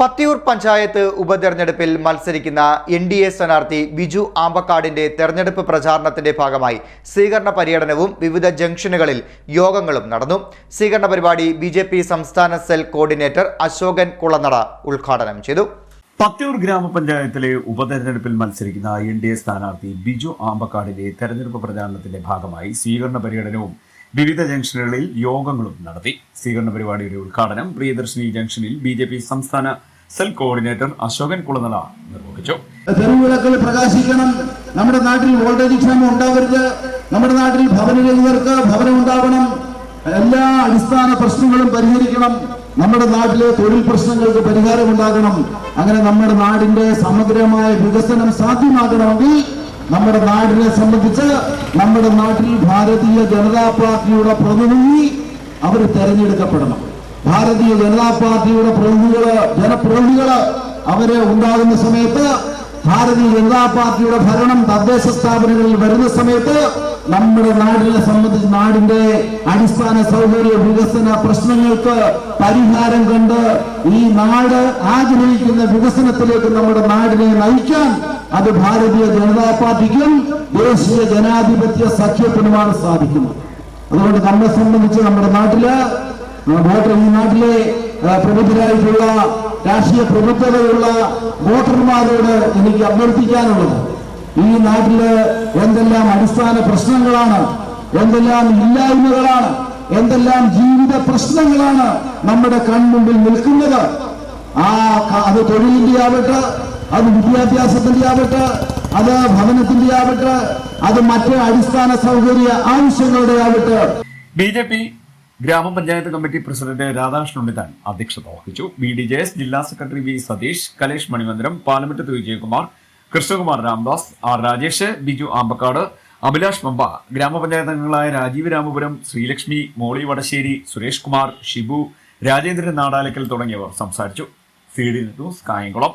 പത്തിയൂർ പഞ്ചായത്ത് ഉപതെരഞ്ഞെടുപ്പിൽ മത്സരിക്കുന്ന NDA സ്ഥാനാർത്ഥി ബിജു ആമ്പക്കാടിന്റെ തെരഞ്ഞെടുപ്പ് പ്രചാരണത്തിന്റെ ഭാഗമായി സ്വീകരണ പര്യടനവും വിവിധ ജംഗ്ഷനുകളിൽ യോഗങ്ങളും നടന്നു. സ്വീകരണ പരിപാടി BJP സംസ്ഥാന സെൽ കോർഡിനേറ്റർ അശോകൻ കുളനട ഉദ്ഘാടനം ചെയ്തു. പത്തിയൂർ ഗ്രാമപഞ്ചായത്തിലെ ഉപതെരഞ്ഞെടുപ്പിൽ മത്സരിക്കുന്ന NDA സ്ഥാനാർത്ഥി ബിജു ആമ്പക്കാടിന്റെ തെരഞ്ഞെടുപ്പ് പ്രചാരണത്തിന്റെ ഭാഗമായി സ്വീകരണ പര്യടനവും വിവിധ ജംഗ്ഷനുകളിൽ യോഗങ്ങളും നടത്തി. സ്വീകരണ പരിപാടിയുടെ ഉദ്ഘാടനം പ്രിയദർശിനി ജംഗ്ഷനിൽ BJP സംസ്ഥാന സെൽ കോർഡിനേറ്റർ അശോകൻ കുളനട നിർവഹിച്ചു. തെരുവുവിളക്കുകൾ പ്രകാശിക്കണം, നമ്മുടെ നാട്ടിൽ വോൾട്ടേജ് ക്ഷാമം ഉണ്ടാവരുത്, നമ്മുടെ നാട്ടിൽ ഭവനരഹിതർക്ക് ഭവനം ഉണ്ടാവണം, എല്ലാ അടിസ്ഥാന പ്രശ്നങ്ങളും പരിഹരിക്കണം, നമ്മുടെ നാട്ടിലെ തൊഴിൽ പ്രശ്നങ്ങൾക്ക് പരിഹാരമുണ്ടാകണം. അങ്ങനെ നമ്മുടെ നാടിന്റെ സമഗ്രമായ വികസനം സാധ്യമാകണമെങ്കിൽ നമ്മുടെ നാടിനെ സംബന്ധിച്ച് നമ്മുടെ നാട്ടിൽ ഭാരതീയ ജനതാ പാർട്ടിയുടെ പ്രതിനിധി അവർ തെരഞ്ഞെടുക്കപ്പെടണം. ഭാരതീയ ജനതാ പാർട്ടിയുടെ ജനപ്രതിനിധികള് അവര് ഉണ്ടാകുന്ന സമയത്ത് ഭാരതീയ ജനതാ പാർട്ടിയുടെ ഭരണം തദ്ദേശ സ്ഥാപനങ്ങളിൽ വരുന്ന സമയത്ത് നമ്മുടെ നാടിനെ സംബന്ധിച്ച് നാടിന്റെ അടിസ്ഥാന സൗകര്യ വികസന പ്രശ്നങ്ങൾക്ക് പരിഹാരം കണ്ട് ഈ നാട് ആഗ്രഹിക്കുന്ന വികസനത്തിലേക്ക് നമ്മുടെ നാടിനെ നയിക്കാൻ അത് ഭാരതീയ ജനതാ പാർട്ടിക്കും ദേശീയ ജനാധിപത്യ സഖ്യത്തിനുമാണ് സാധിക്കുന്നത്. അതുകൊണ്ട് നമ്മെ സംബന്ധിച്ച് നമ്മുടെ നാട്ടിലെ പ്രബുദ്ധരായിട്ടുള്ള രാഷ്ട്രീയ പ്രബുദ്ധതയുള്ള വോട്ടർമാരോട് എനിക്ക് അഭ്യർത്ഥിക്കാനുള്ളത്, ഈ നാട്ടില് എന്തെല്ലാം അടിസ്ഥാന പ്രശ്നങ്ങളാണ്, എന്തെല്ലാം ഇല്ലായ്മകളാണ്, എന്തെല്ലാം ജീവിത പ്രശ്നങ്ങളാണ് നമ്മുടെ കൺമുമ്പിൽ നിൽക്കുന്നത്. അത് തൊഴിലിന്റെ ആവട്ടെ, അത് വിദ്യാഭ്യാസത്തിന്റെ ആവട്ടെ, അത് ഭവനത്തിന്റെ ആവട്ടെ, അത് മറ്റ് അടിസ്ഥാന സൗകര്യ ആവശ്യങ്ങളുടെ ആവട്ടെ. BJP ഗ്രാമപഞ്ചായത്ത് കമ്മിറ്റി പ്രസിഡന്റ് രാധാകൃഷ്ണൻ ഉണ്ണിത്താൻ അധ്യക്ഷത വഹിച്ചു. BDJS ജില്ലാ secretary V Satheesh, Kalesh Manimandiram, Palamattath Vijayakumar, Krishnakumar Ramdas, R Rajesh, Biju Ambakkad, Abhilash Pampa, grama panchayat അംഗങ്ങളായ രാജീവ് രാമപുരം, ശ്രീലക്ഷ്മി, മോളി വടശ്ശേരി, സുരേഷ് കുമാർ, ഷിബു, രാജേന്ദ്രൻ നാടാലക്കൽ തുടങ്ങിയവർ സംസാരിച്ചു. CD news Kayamkulam.